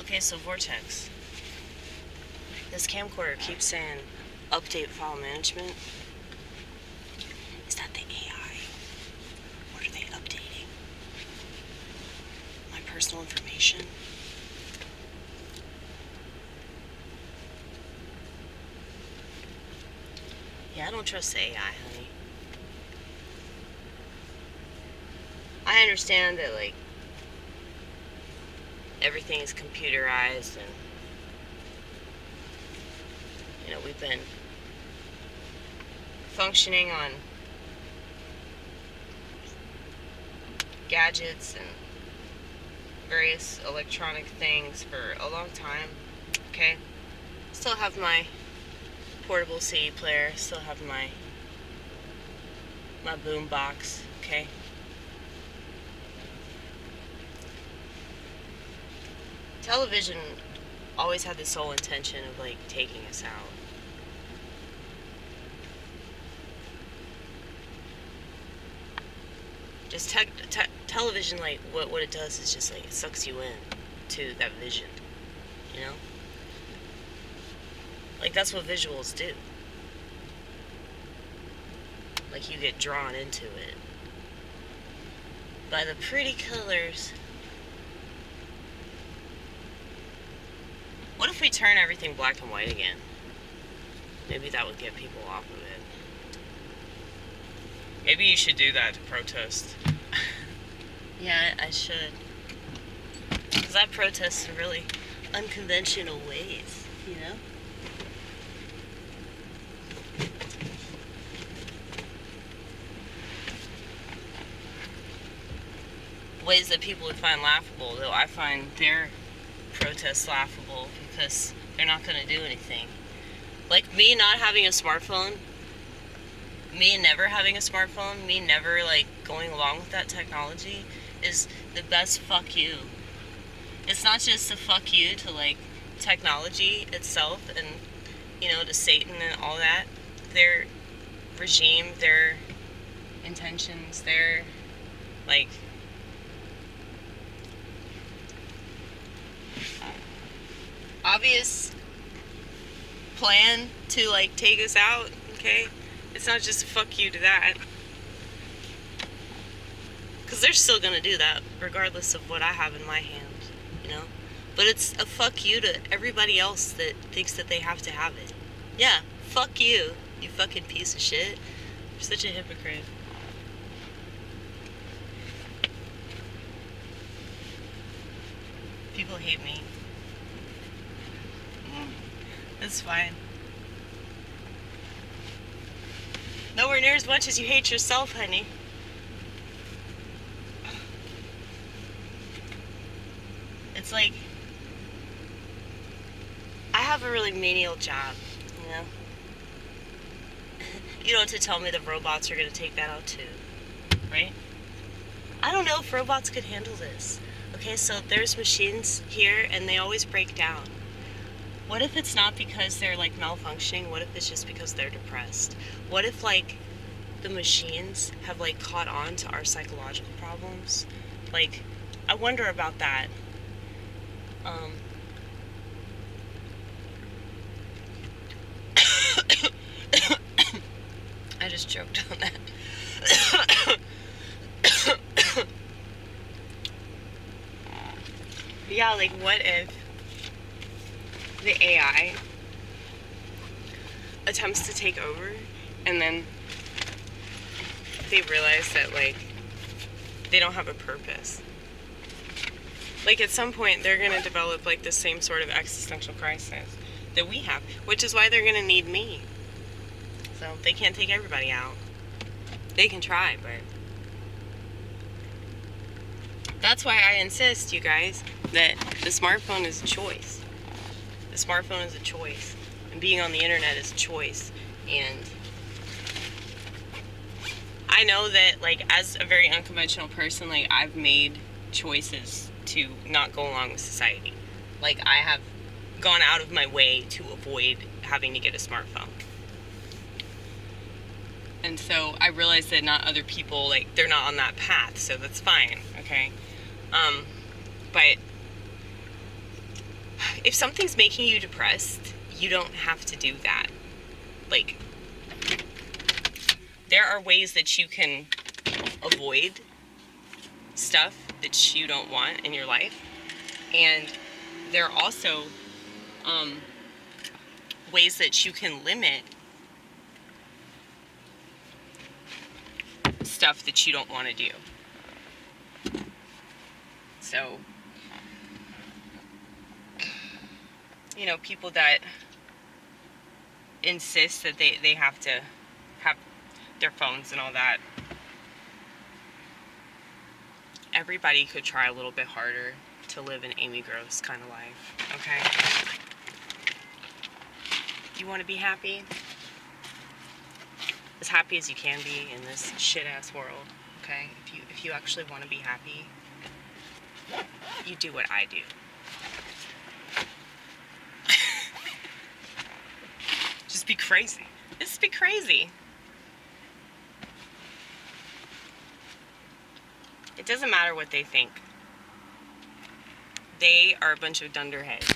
Okay, so Vortex. This camcorder keeps saying update file management. Is that the AI? What are they updating? My personal information? Yeah, I don't trust the AI, honey. I understand that, like, everything is computerized and, you know, we've been functioning on gadgets and various electronic things for a long time, okay? Still have my portable CD player, still have my boom box, okay? Television always had the sole intention of, like, taking us out. Just television, like, what it does is just, like, it sucks you in to that vision, you know? Like, that's what visuals do. Like, you get drawn into it by the pretty colors. What if we turn everything black and white again? Maybe that would get people off of it. Maybe you should do that to protest. Yeah, I should. Because I protest in really unconventional ways, you know? Ways that people would find laughable, though I find their protests laughable because they're not going to do anything. Like, me not having a smartphone, me never having a smartphone, me never, like, going along with that technology is the best fuck you. It's not just a fuck you to, like, technology itself and, you know, to Satan and all that. Their regime, their intentions, their, like, obvious plan to, like, take us out, okay? It's not just a fuck you to that. Because they're still gonna do that, regardless of what I have in my hand, you know? But it's a fuck you to everybody else that thinks that they have to have it. Yeah, fuck you, you fucking piece of shit. You're such a hypocrite. People hate me. It's fine. Nowhere near as much as you hate yourself, honey. It's like, I have a really menial job, you know? You don't have to tell me the robots are going to take that out too, right? I don't know if robots could handle this. Okay, so there's machines here and they always break down. What if it's not because they're, like, malfunctioning? What if it's just because they're depressed? What if, like, the machines have, like, caught on to our psychological problems? Like, I wonder about that. I just choked on that. Yeah, like, what if the AI attempts to take over and then they realize that, like, they don't have a purpose? Like, at some point they're gonna develop, like, the same sort of existential crisis that we have, which is why they're gonna need me. So they can't take everybody out. They can try, but that's why I insist, you guys, that the smartphone is a choice. The smartphone is a choice, and being on the internet is a choice. And I know that, like, as a very unconventional person, like, I've made choices to not go along with society. Like, I have gone out of my way to avoid having to get a smartphone. And so I realize that not other people, like, they're not on that path, so that's fine, okay? But if something's making you depressed, you don't have to do that. Like, there are ways that you can avoid stuff that you don't want in your life. And there are also ways that you can limit stuff that you don't want to do. So, you know, people that insist that they have to have their phones and all that, everybody could try a little bit harder to live an Amy Gross kind of life, okay? You want to be happy? As happy as you can be in this shit-ass world, okay? If you actually want to be happy, you do what I do. Just be crazy. Just be crazy. It doesn't matter what they think. They are a bunch of dunderheads.